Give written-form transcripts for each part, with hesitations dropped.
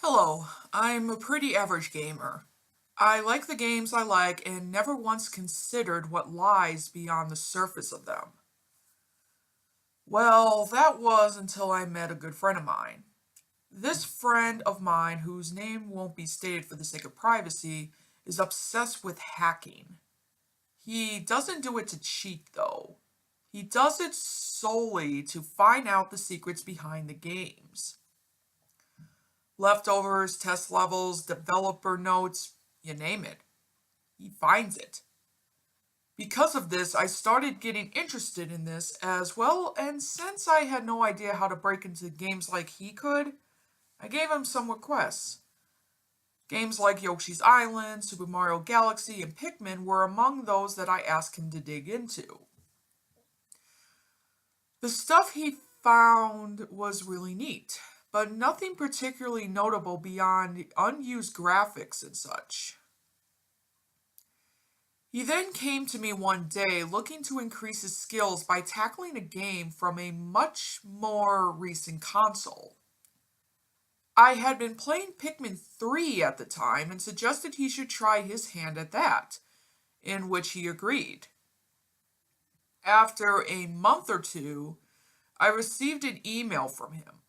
Hello, I'm a pretty average gamer. I like the games I like and never once considered what lies beyond the surface of them. Well, that was until I met a good friend of mine. This friend of mine, whose name won't be stated for the sake of privacy, is obsessed with hacking. He doesn't do it to cheat, though. He does it solely to find out the secrets behind the games. Leftovers, test levels, developer notes, you name it. He finds it. Because of this, I started getting interested in this as well, and since I had no idea how to break into games like he could, I gave him some requests. Games like Yoshi's Island, Super Mario Galaxy, and Pikmin were among those that I asked him to dig into. The stuff he found was really neat, but nothing particularly notable beyond unused graphics and such. He then came to me one day looking to increase his skills by tackling a game from a much more recent console. I had been playing Pikmin 3 at the time and suggested he should try his hand at that, in which he agreed. After a month or two, I received an email from him,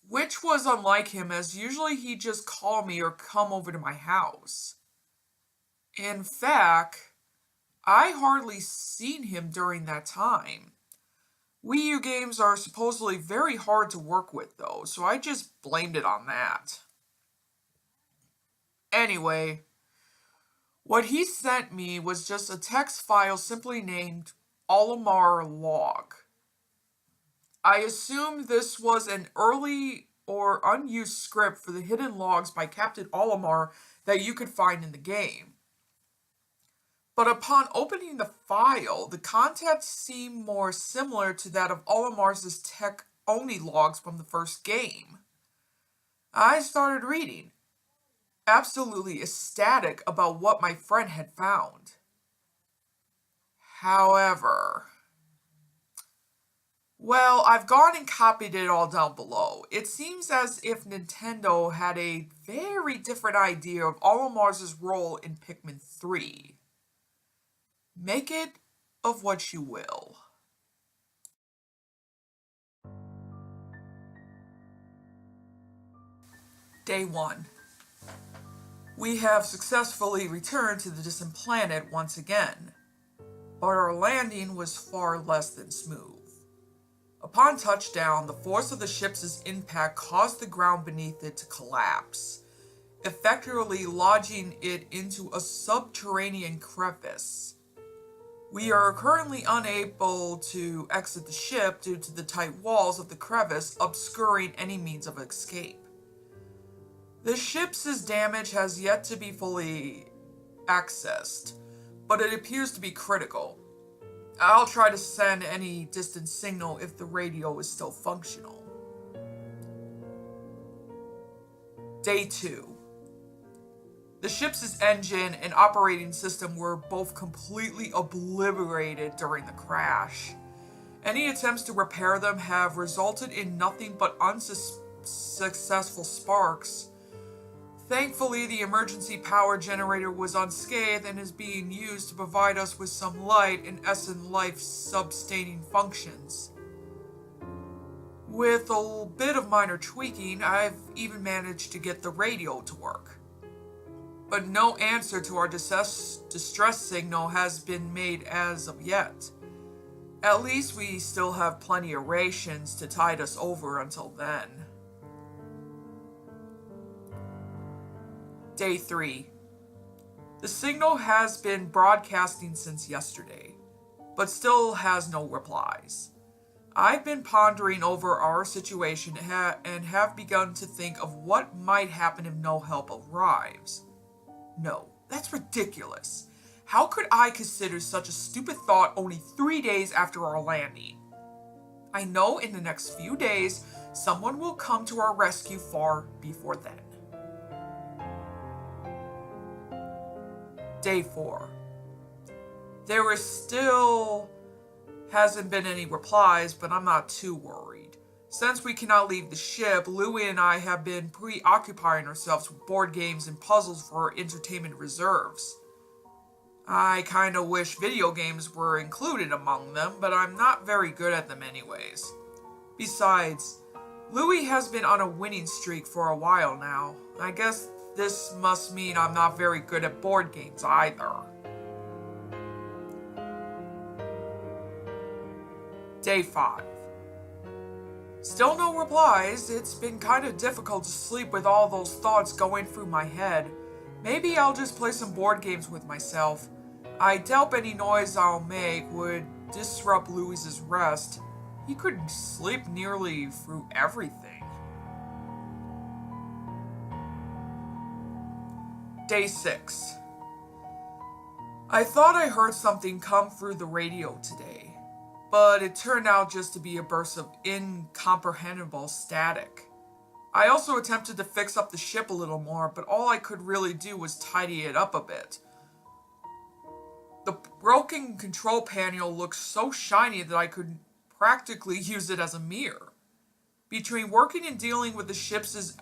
which was unlike him as usually he'd just call me or come over to my house. In fact, I hardly seen him during that time. Wii U games are supposedly very hard to work with though, so I just blamed it on that. Anyway, what he sent me was just a text file simply named Olimar log. I assumed this was an early or unused script for the hidden logs by Captain Olimar that you could find in the game. But upon opening the file, the content seemed more similar to that of Olimar's tech-only logs from the first game. I started reading, absolutely ecstatic about what my friend had found. However, well, I've gone and copied it all down below. It seems as if Nintendo had a very different idea of Olimar's role in Pikmin 3. Make it of what you will. Day 1. We have successfully returned to the distant planet once again, but our landing was far less than smooth. Upon touchdown, the force of the ship's impact caused the ground beneath it to collapse, effectively lodging it into a subterranean crevice. We are currently unable to exit the ship due to the tight walls of the crevice obscuring any means of escape. The ship's damage has yet to be fully accessed, but it appears to be critical. I'll try to send any distant signal if the radio is still functional. Day 2. The ship's engine and operating system were both completely obliterated during the crash. Any attempts to repair them have resulted in nothing but unsuccessful sparks. Thankfully, the emergency power generator was unscathed and is being used to provide us with some light and essence life-sustaining functions. With a bit of minor tweaking, I've even managed to get the radio to work. But no answer to our distress signal has been made as of yet. At least we still have plenty of rations to tide us over until then. Day 3. The signal has been broadcasting since yesterday, but still has no replies. I've been pondering over our situation and have begun to think of what might happen if no help arrives. No, that's ridiculous. How could I consider such a stupid thought only 3 days after our landing? I know in the next few days, someone will come to our rescue far before then. Day 4. There is still hasn't been any replies, but I'm not too worried. Since we cannot leave the ship, Louie and I have been preoccupying ourselves with board games and puzzles for our entertainment reserves. I kinda wish video games were included among them, but I'm not very good at them anyways. Besides, Louie has been on a winning streak for a while now. I guess this must mean I'm not very good at board games either. Day 5. Still no replies. It's been kind of difficult to sleep with all those thoughts going through my head. Maybe I'll just play some board games with myself. I doubt any noise I'll make would disrupt Louis's rest. He could sleep nearly through everything. Day 6. I thought I heard something come through the radio today, but it turned out just to be a burst of incomprehensible static. I also attempted to fix up the ship a little more, but all I could really do was tidy it up a bit. The broken control panel looks so shiny that I could practically use it as a mirror. Between working and dealing with the ship's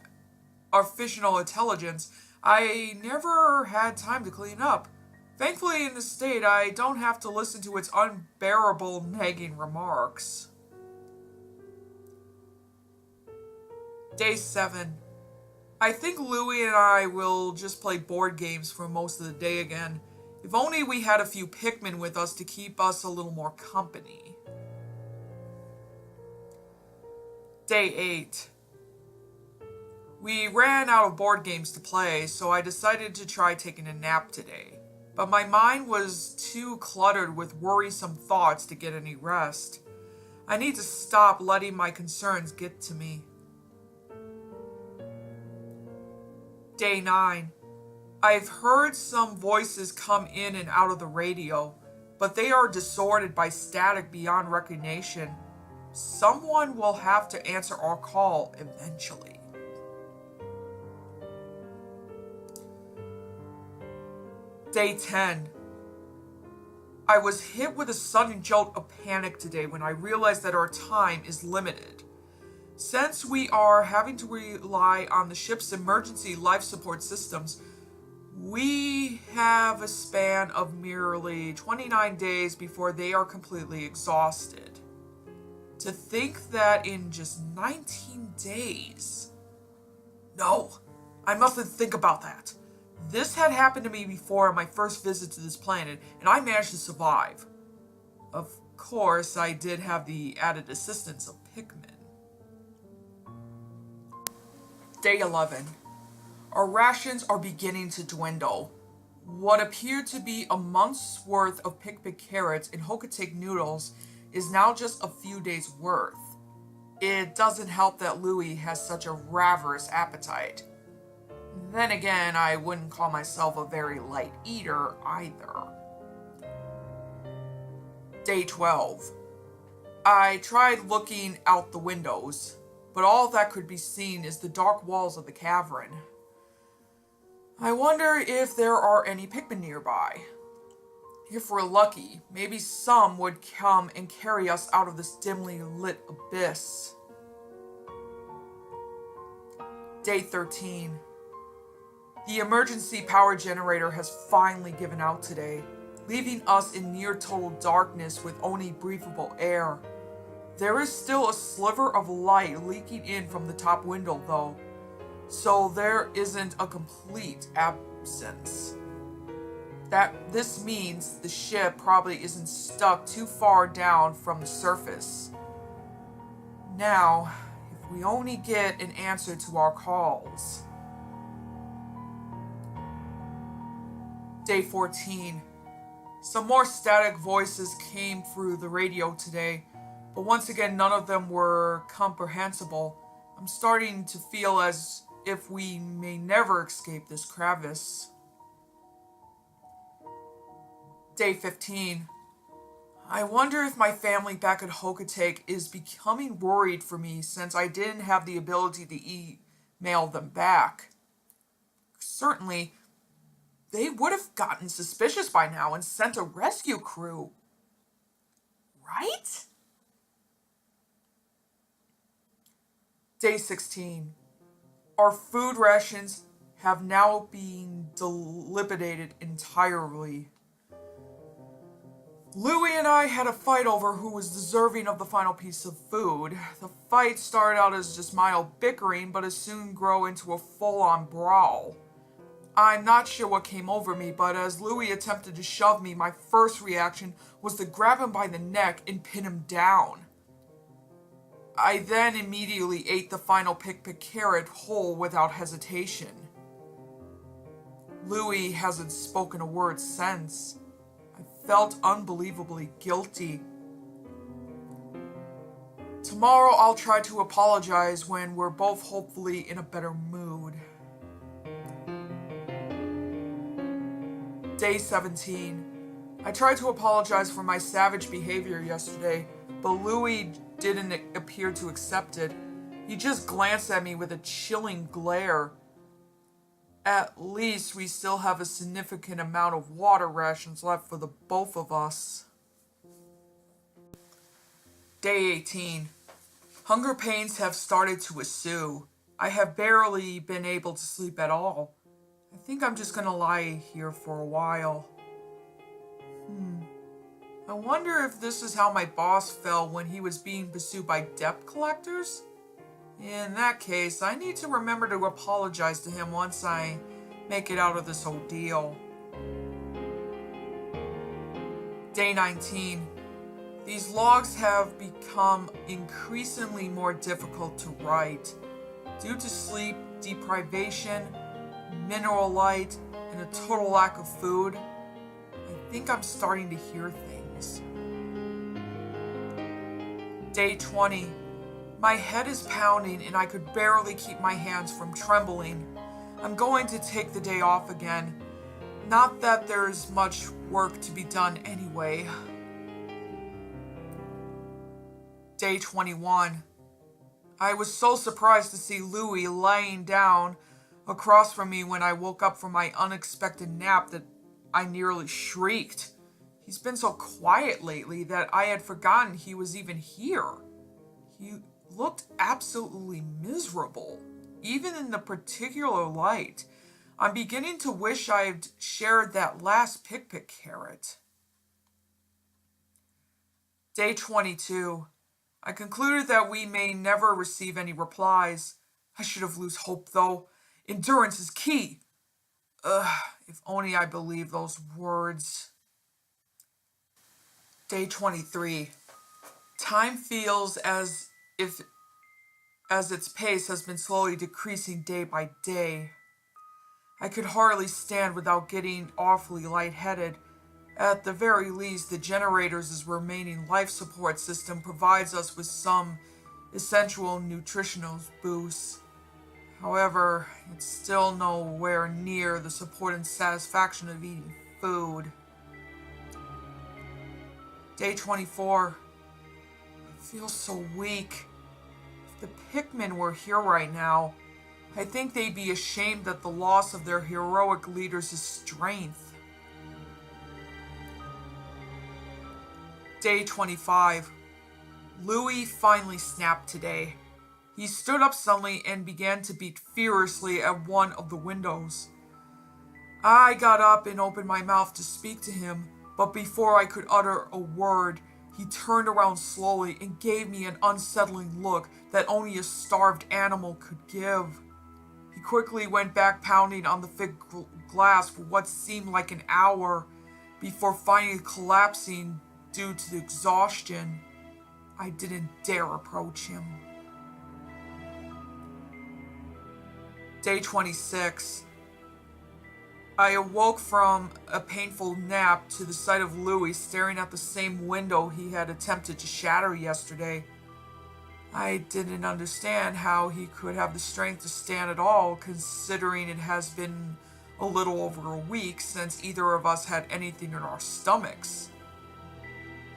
artificial intelligence, I never had time to clean up. Thankfully, in this state, I don't have to listen to its unbearable nagging remarks. Day 7. I think Louie and I will just play board games for most of the day again. If only we had a few Pikmin with us to keep us a little more company. Day 8. We ran out of board games to play, so I decided to try taking a nap today. But my mind was too cluttered with worrisome thoughts to get any rest. I need to stop letting my concerns get to me. Day 9. I've heard some voices come in and out of the radio, but they are distorted by static beyond recognition. Someone will have to answer our call eventually. Day 10. I was hit with a sudden jolt of panic today when I realized that our time is limited. Since we are having to rely on the ship's emergency life support systems, we have a span of merely 29 days before they are completely exhausted. To think that in just 19 days... No, I mustn't think about that. This had happened to me before on my first visit to this planet, and I managed to survive. Of course, I did have the added assistance of Pikmin. Day 11. Our rations are beginning to dwindle. What appeared to be a month's worth of Pikmin carrots and Hokatake noodles is now just a few days' worth. It doesn't help that Louie has such a ravenous appetite. Then again, I wouldn't call myself a very light eater either. Day 12. I tried looking out the windows, but all that could be seen is the dark walls of the cavern. I wonder if there are any Pikmin nearby. If we're lucky, maybe some would come and carry us out of this dimly lit abyss. Day 13. The emergency power generator has finally given out today, leaving us in near total darkness with only breathable air. There is still a sliver of light leaking in from the top window though, so there isn't a complete absence. This means the ship probably isn't stuck too far down from the surface. Now, if we only get an answer to our calls. Day 14. Some more static voices came through the radio today, but once again none of them were comprehensible. I'm starting to feel as if we may never escape this crevice. Day 15. I wonder if my family back at Hokatake is becoming worried for me since I didn't have the ability to email them back. Certainly, they would have gotten suspicious by now and sent a rescue crew. Right? Day 16. Our food rations have now been dilapidated entirely. Louie and I had a fight over who was deserving of the final piece of food. The fight started out as just mild bickering, but has soon grown into a full-on brawl. I'm not sure what came over me, but as Louie attempted to shove me, my first reaction was to grab him by the neck and pin him down. I then immediately ate the final Pikmin carrot whole without hesitation. Louie hasn't spoken a word since. I felt unbelievably guilty. Tomorrow I'll try to apologize when we're both hopefully in a better mood. Day 17. I tried to apologize for my savage behavior yesterday, but Louie didn't appear to accept it. He just glanced at me with a chilling glare. At least we still have a significant amount of water rations left for the both of us. Day 18. Hunger pains have started to ensue. I have barely been able to sleep at all. I think I'm just gonna lie here for a while. I wonder if this is how my boss felt when he was being pursued by debt collectors? In that case, I need to remember to apologize to him once I make it out of this ordeal. Day 19. These logs have become increasingly more difficult to write. Due to sleep deprivation, mineral light, and a total lack of food, I think I'm starting to hear things. Day 20. My head is pounding and I could barely keep my hands from trembling. I'm going to take the day off again. Not that there's much work to be done anyway. Day 21. I was so surprised to see Louie laying down across from me when I woke up from my unexpected nap that I nearly shrieked. He's been so quiet lately that I had forgotten he was even here. He looked absolutely miserable, even in the particular light. I'm beginning to wish I had shared that last Pikmin carrot. Day 22. I concluded that we may never receive any replies. I should have lost hope, though. Endurance is key. If only I believed those words. Day 23. Time feels as its pace has been slowly decreasing day by day. I could hardly stand without getting awfully lightheaded. At the very least, the generator's remaining life support system provides us with some essential nutritional boosts. However, it's still nowhere near the support and satisfaction of eating food. Day 24. I feel so weak. If the Pikmin were here right now, I think they'd be ashamed at the loss of their heroic leader's strength. Day 25. Louie finally snapped today. He stood up suddenly and began to beat furiously at one of the windows. I got up and opened my mouth to speak to him, but before I could utter a word, he turned around slowly and gave me an unsettling look that only a starved animal could give. He quickly went back pounding on the thick glass for what seemed like an hour before finally collapsing due to the exhaustion. I didn't dare approach him. Day 26. I awoke from a painful nap to the sight of Louie staring at the same window he had attempted to shatter yesterday. I didn't understand how he could have the strength to stand at all, considering it has been a little over a week since either of us had anything in our stomachs.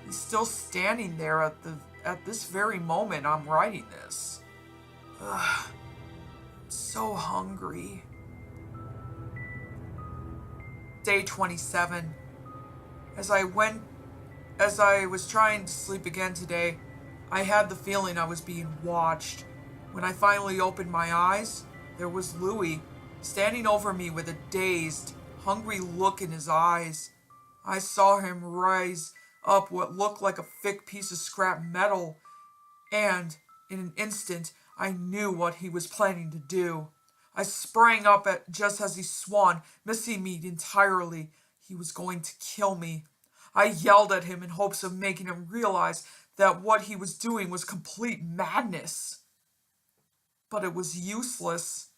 He's still standing there at this very moment I'm writing this. I'm so hungry. Day 27. As I was trying to sleep again today, I had the feeling I was being watched. When I finally opened my eyes, there was Louis, standing over me with a dazed, hungry look in his eyes. I saw him rise up what looked like a thick piece of scrap metal, and in an instant I knew what he was planning to do. I sprang up just as he swung, missing me entirely. He was going to kill me. I yelled at him in hopes of making him realize that what he was doing was complete madness. But it was useless.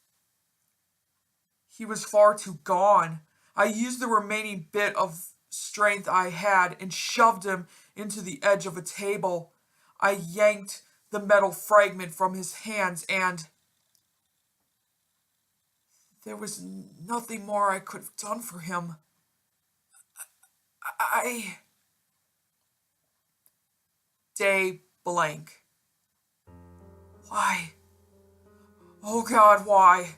He was far too gone. I used the remaining bit of strength I had and shoved him into the edge of a table. I yanked the metal fragment from his hands, and there was nothing more I could have done for him. Day blank. Why? Oh God, why?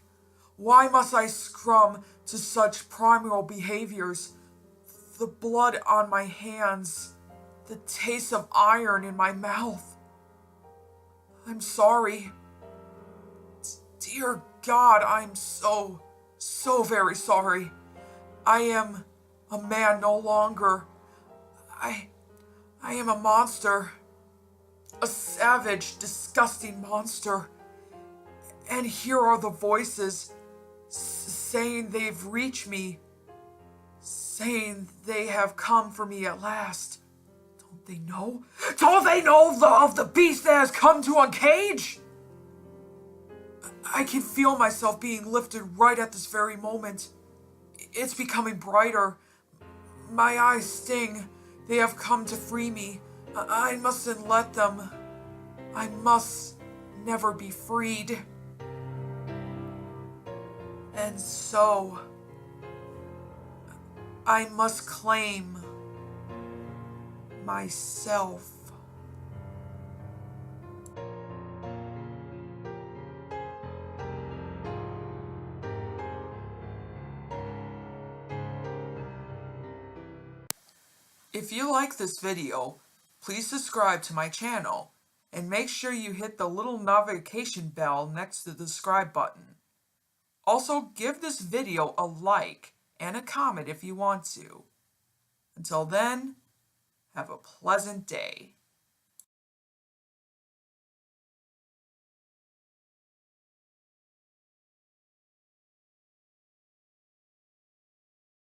Why must I succumb to such primal behaviors? The blood on my hands, the taste of iron in my mouth. I'm sorry. Dear God, I'm so very sorry. I am a man no longer. I am a monster. A savage, disgusting monster. And here are the voices saying they've reached me, saying they have come for me at last. Don't they know? Don't they know of the beast that has come to uncage? I can feel myself being lifted right at this very moment. It's becoming brighter. My eyes sting. They have come to free me. I mustn't let them. I must never be freed. And so, I must claim myself. If you like this video, please subscribe to my channel and make sure you hit the little notification bell next to the subscribe button. Also, give this video a like and a comment if you want to. Until then, have a pleasant day.